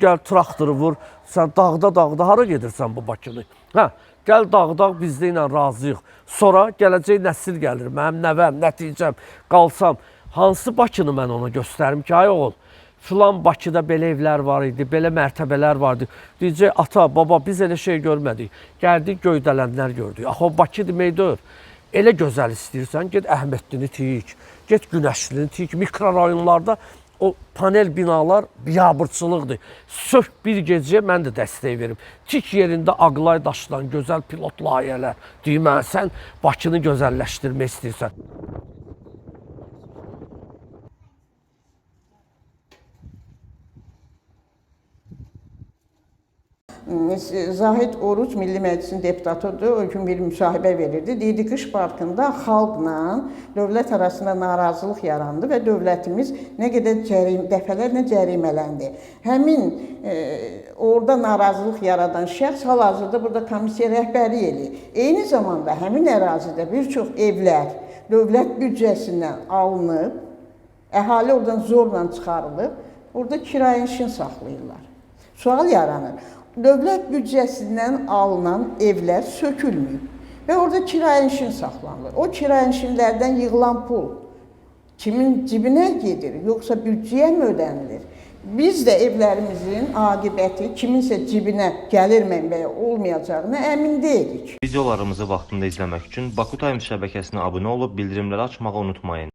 Gəl traktoru vur, sən dağda hara gedirsən bu Bakını? Hə, gəl dağda biz ilə razıyıq. Sonra gələcək nəsil gəlir, mənim nəvəm, nəticəm, qalsam. Hansı Bakını mən ona göstərim ki, ay oğul, filan Bakıda belə evlər var idi, belə mərtəbələr vardı. Deyəcək, ata, baba, biz elə şey görmədik. Gəldik, göydələnlər gördük. Axı, o Bakı demək deyil. Elə gözəl istəyirsən, get Əhməddini tik, get Günəşlini tik, mikrorayonlarda o panel binalar biabırçılıqdır. Sök bir gecəyə mən də dəstək verim. Tik yerində ağlay daşılan gözəl pilot layihələr. Deyim, sən Bakını gözəlləşdirmək istəyirsən. Zahid Oruc Milli Məclisin deputatıdır, o gün bir müsahibə verirdi. Deyirdi, Qış Parkında xalqla dövlət arasında narazılıq yarandı və dövlətimiz nə qədər dəfələrlə cərimələndi. Həmin orada narazılıq yaradan şəxs hal-hazırda burada komissiya rəhbəri eləyir. Eyni zamanda həmin ərazidə bir çox evlər dövlət büdcəsindən alınıb, əhali oradan zorla çıxarılıb, orada kirayənşin saxlayırlar. Sual yaranır. Dövlət büdcəsindən alınan evlər sökülməyib və orada kirayənşin saxlanılır. O kirayənşinlərdən yığılan pul kimin cibinə gedir, yoxsa büdcəyə mi ödənilir? Biz də evlərimizin aqibəti kiminsə cibinə gəlir mənbəyi olmayacağına əmin deyilik. Videolarımızı vaxtında izləmək üçün Baku Times şəbəkəsinə abunə olub bildirimləri açmağı unutmayın.